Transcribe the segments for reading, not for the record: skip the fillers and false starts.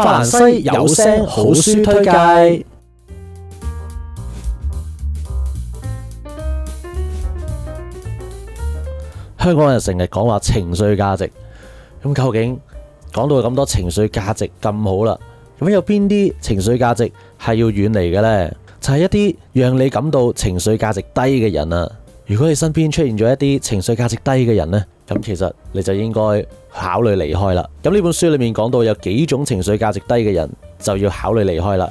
法蘭西有聲好書推介。香港人成日講話情緒價值，咁究竟講到咁多情緒價值咁好啦，咁有邊啲情緒價值係要遠離嘅呢？就係一啲讓你感到情緒價值低嘅人啊！如果你身邊出現咗一啲情緒價值低嘅人呢，咁其實你就應該考慮離開啦。咁呢本書裏面講到有幾種情緒價值低嘅人，就要考慮離開啦。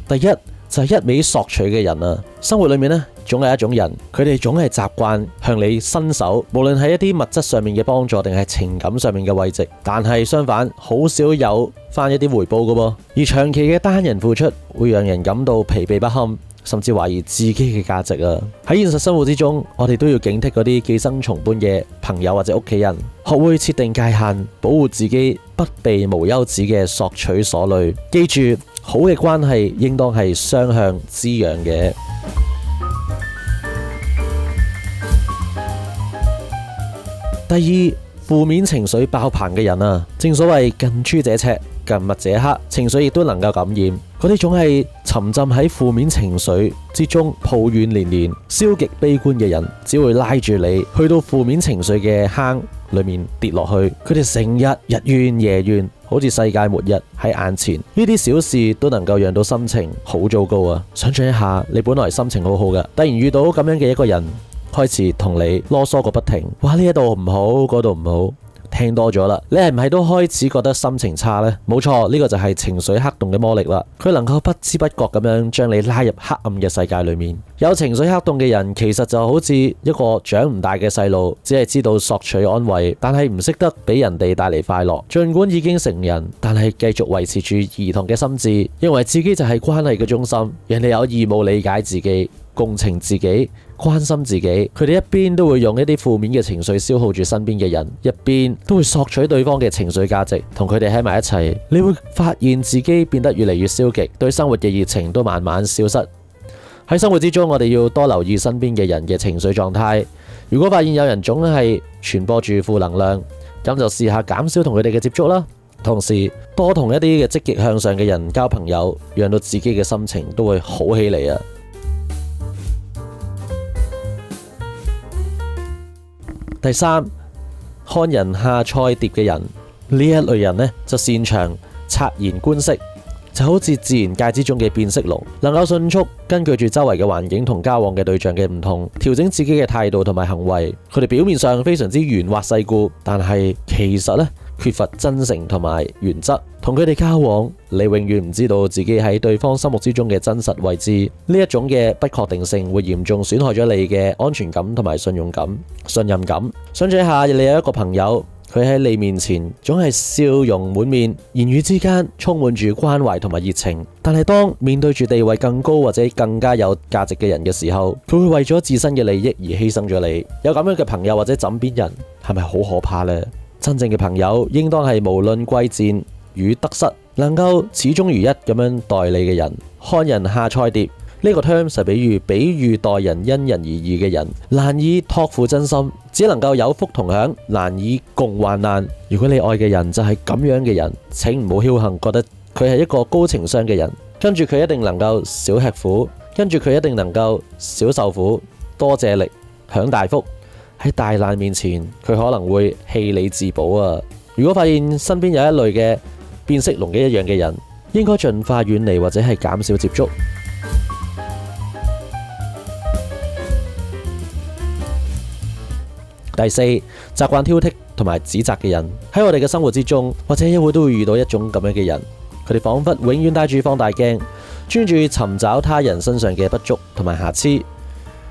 第一就係一味索取嘅人啊！生活裏面呢，總係一種人，佢哋總係習慣向你伸手，無論係一啲物質上面嘅幫助，定係情感上面嘅慰藉。但係相反，好少有翻一啲回報㗎噃。而長期嘅單人付出，會讓人感到疲憊不堪，甚至懷疑自己嘅價值啊！喺現實生活之中，我哋都要警惕嗰啲寄生蟲般嘅朋友或者屋企人，學會設定界限，保護自己不被無休止嘅索取所累。記住，好嘅關係應當係雙向滋養嘅。第二，負面情緒爆棚嘅人啊，正所謂近朱者赤，近墨者黑，情緒亦都能夠感染。嗰啲總係沉浸喺負面情緒之中，抱怨連連、消極悲觀嘅人，只會拉住你去到負面情緒嘅坑裏面跌落去。佢哋成日日怨夜怨，好似世界末日喺眼前。呢啲小事都能夠讓到心情好糟糕啊！想象一下，你本來心情好好嘅，突然遇到咁樣嘅一個人，開始同你囉嗦個不停，哇，呢一度唔好，嗰度唔好，聽多咗啦，你係唔係都開始覺得心情差呢？冇錯，呢個就係情緒黑洞嘅魔力啦。佢能夠不知不覺咁樣將你拉入黑暗嘅世界裏面。有情緒黑洞嘅人，其實就好似一個長唔大嘅細路，只係知道索取安慰，但係唔識得俾人哋帶嚟快樂。盡管已經成人，但係繼續維持住兒童嘅心智，認為自己就係關係嘅中心，人哋有義務理解自己、共情自己、關心自己。佢哋一邊都會用一啲負面嘅情緒消耗住身邊嘅人，一邊都會索取對方嘅情緒價值。同佢哋喺埋一齊，你會發現自己變得越嚟越消極，對生活嘅熱情都慢慢消失。喺生活之中，我哋要多留意身邊嘅人嘅情緒狀態。如果發現有人總係傳播住負能量，咁就試下減少同佢哋嘅接觸啦。同時多同一啲嘅積極向上嘅人交朋友，讓到自己嘅心情都會好起嚟啊！第三，看人下菜碟嘅人，呢一類人呢，就擅長察言觀色，就好似自然界之中嘅變色龍，能夠迅速根據住周圍嘅環境同交往嘅對象嘅唔同，調整自己嘅態度同埋行為。佢哋表面上非常之圓滑世故，但係其實呢，缺乏真誠同埋原則。同佢哋交往，你永遠唔知道自己喺對方心目之中嘅真實位置。呢一種嘅不確定性會嚴重損害咗你嘅安全感同埋信任感。想象一下，你有一個朋友，佢喺你面前總係笑容滿面，言語之間充滿住關懷同埋熱情，但係當面對住地位更高或者更加有價值嘅人嘅時候，佢會為咗自身嘅利益而犧牲咗你。有咁樣嘅朋友或者枕邊人，係咪好可怕呢？真正嘅朋友應當係無論貴賤與得失，能夠始終如一咁樣待你嘅人。看人下菜碟呢個 term 係比喻待人因人而異嘅人，難以託付真心，只能夠有福同享，難以共患難。如果你愛嘅人就係咁樣嘅人，請唔好僥倖覺得佢係一個高情商嘅人，跟住佢一定能夠少吃苦，跟住佢一定能夠少受苦，多借力，享大福。喺大難面前，佢可能會棄你自保啊！如果發現身邊有一類嘅變色龍嘅一樣嘅人，應該盡快遠離或者係減少接觸。第四，習慣挑剔同埋指責嘅人，喺我哋嘅生活之中，或者一會都會遇到一種咁樣嘅人，佢哋仿佛永遠帶住放大鏡，專注尋找他人身上嘅不足同埋瑕疵。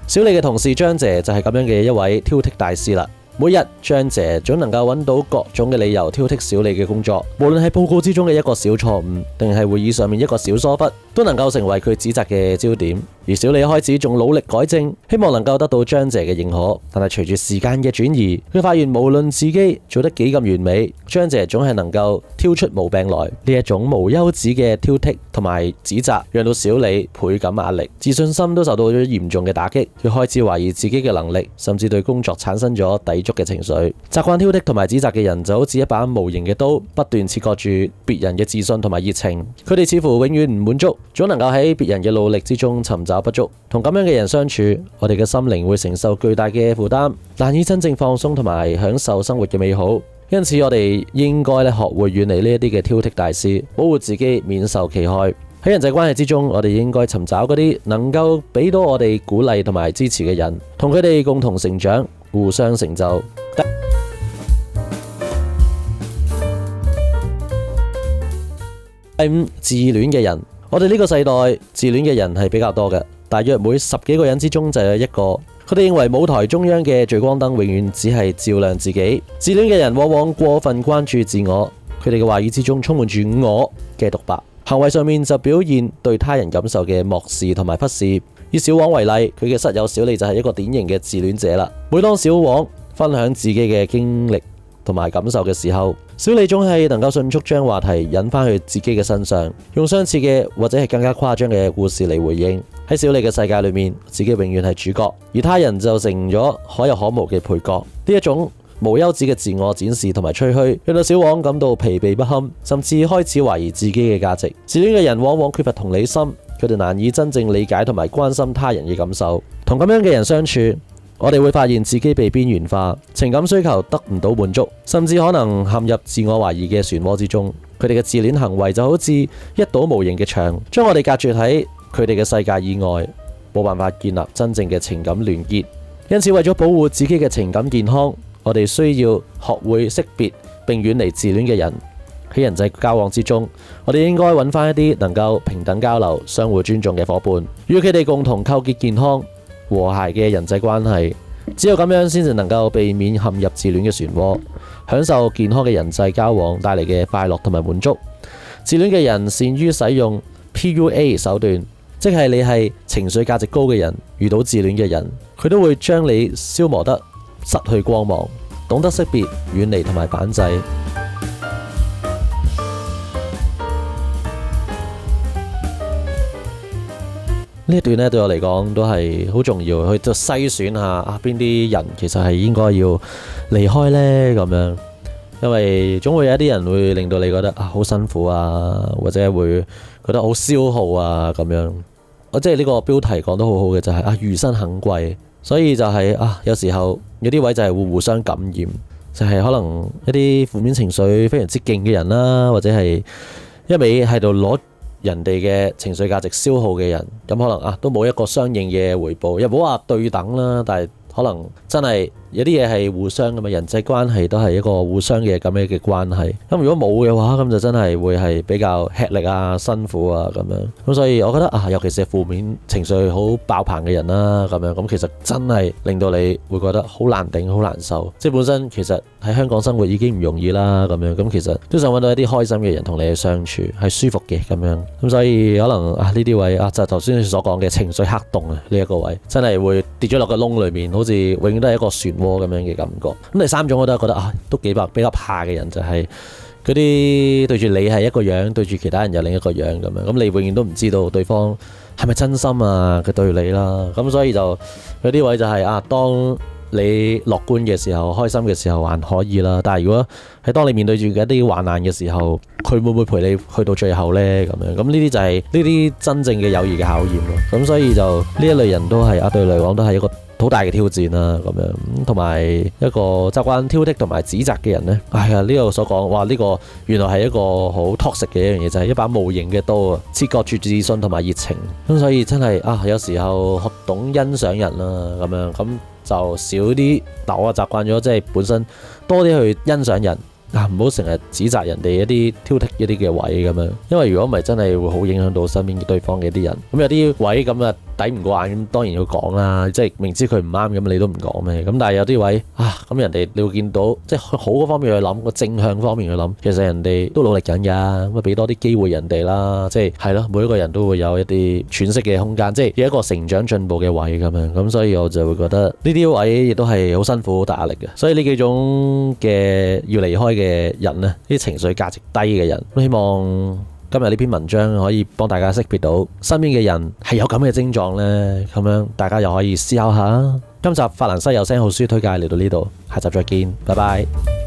小李嘅同事張姐就係咁樣嘅一位挑剔大師啦。每日張姐總能夠揾到各種嘅理由挑剔小李嘅工作，無論係報告之中嘅一個小錯誤，定係會議上面一個小疏忽，都能夠成為佢指責嘅焦點。而小李開始仲努力改正，希望能夠得到張姐嘅認可。但係隨住時間嘅轉移，佢發現無論自己做得幾咁完美，張姐總係能夠挑出毛病來。呢一種無休止嘅挑剔同埋指責，讓到小李倍感壓力，自信心都受到咗嚴重嘅打擊。佢開始懷疑自己嘅能力，甚至對工作產生咗抵觸嘅情緒。習慣挑剔同埋指責嘅人就好似一把無形嘅刀，不斷切割住別人嘅自信同埋熱情。佢哋似乎永遠唔滿足，總能夠喺別人嘅努力之中尋找不足。同咁樣嘅人相處，我哋嘅心靈會承受巨大嘅負擔，難以真正放鬆同埋享受生活嘅美好。因此我哋應該學會遠離呢一啲嘅挑剔大師，保護自己免受其害。喺人際關係之中，我哋應該尋找嗰啲能夠俾到我哋鼓勵同埋支持嘅人，同佢哋共同成長，互相成就。第五，自戀嘅人。我哋呢個世代自戀嘅人係比較多嘅，大約每10幾個人之中就有一個。佢哋認為舞台中央嘅聚光燈永遠只係照亮自己。自戀嘅人往往過分關注自我，佢哋嘅話語之中充滿住我嘅獨白，行為上面就表現對他人感受嘅漠視同埋忽視。以小王為例，佢嘅室友小李就係一個典型嘅自戀者啦。每當小王分享自己嘅經歷同埋感受嘅時候，小李總係能夠迅速將話題引返去自己嘅身上，用相似嘅或者係更加誇張嘅故事嚟回應。喺小李嘅世界裏面，自己永遠係主角，而他人就成咗可有可無嘅配角。呢一種無休止嘅自我展示同埋吹噓，令到小王感到疲憊不堪，甚至開始懷疑自己嘅價值。自戀嘅人往往缺乏同理心，佢哋難以真正理解同埋關心他人嘅感受。同咁樣嘅人相處，我哋會發現自己被邊緣化，情感需求得唔到滿足，甚至可能陷入自我懷疑嘅漩渦之中。佢哋嘅自戀行為就好似一堵無形嘅牆，將我哋隔絕喺佢哋嘅世界以外，冇辦法建立真正嘅情感聯結。因此為咗保護自己嘅情感健康，我哋需要學會識別並遠離自戀嘅人。喺人際交往之中，我哋應該揾翻一啲能夠平等交流、相互尊重嘅夥伴，與佢哋共同構結健康和諧嘅人際關係。只有咁樣先至能夠避免陷入自戀嘅漩渦，享受健康嘅人際交往帶嚟嘅快樂同埋滿足。自戀嘅人善於使用 PUA 手段，即係你係情緒價值高嘅人，遇到自戀嘅人，佢都會將你消磨得失去光芒。懂得識別、遠離同埋反制。呢一段咧對我嚟講都係好重要，去篩選下邊啲人其實係應該要離開呢咁樣，因為總會有一啲人會令到你覺得好辛苦啊，或者會覺得好消耗啊咁樣。即係呢個標題講得好好嘅就係餘生很貴，所以就係有時候有啲位就係會互相感染，就係可能一啲負面情緒非常之勁嘅人啦，或者係一味喺度攞人哋嘅情緒價值消耗嘅人，咁可能都冇一個相應嘅回報，又唔好話對等啦，但係可能真係有啲嘢係互相㗎嘛，人際關係都係一個互相嘅咁樣嘅關係。咁如果冇嘅話，咁就真係會係比較吃力啊、辛苦啊咁樣。咁所以我覺得尤其是負面情緒好爆棚嘅人啦，咁樣咁其實真係令到你會覺得好難頂、好難受。即係本身其實喺香港生活已經唔容易啦，咁樣咁其實都想揾到一啲開心嘅人同你去相處，係舒服嘅咁樣。咁所以可能呢啲位就頭先所講嘅情緒黑洞啊，呢一個位真係會跌咗落個窿裏面，好似永遠都係一個漩渦咁樣嘅感覺。咁第三種我都係覺得都比較怕嘅人，就係嗰啲對住你係一個樣，對住其他人又另一個樣咁樣。咁你永遠都唔知道對方係咪真心佢對你啦。咁所以就有啲位就係當你樂觀嘅時候、開心嘅時候還可以啦，但係如果係當你面對住一啲患難嘅時候，佢會唔會陪你去到最後呢？咁樣咁呢啲就係呢啲真正嘅友誼嘅考驗咯。咁所以就呢一類人都係對你嚟講都係一個好大嘅挑戰啦，咁樣同埋一個習慣挑剔同埋指責嘅人呢，呢個所講哇，呢個原來係一個好 toxic 嘅一樣嘢，就係一把無形嘅刀切割住自信同埋熱情。咁所以真係有時候學懂欣賞人啦，咁樣咁就少啲。但我習慣咗即係本身多啲去欣賞人，唔好成日指責人哋一啲挑剔一啲嘅位咁樣，因為如果唔係真係會好影響到身邊對方嘅啲人。咁有啲位咁啊抵唔過眼，咁當然要講啦，即係明知佢唔啱咁你都唔講咩？咁但係有啲位咁人哋你會見到即係好嗰方面去諗，個正向方面去諗，其實人哋都努力緊㗎，咁啊俾多啲機會人哋啦，即係係咯，每一個人都會有一啲喘息嘅空間，即係有一個成長進步嘅位咁樣，咁所以我就會覺得呢啲位亦都係好辛苦好大壓力嘅，所以呢幾種嘅要離開嘅人呢，啲情緒價值低嘅人，希望今日呢篇文章可以幫大家識別到身邊嘅人係有咁嘅症狀呢，咁樣大家又可以思考下。今集法蘭西有聲好書推介嚟到呢度，下集再見，拜拜。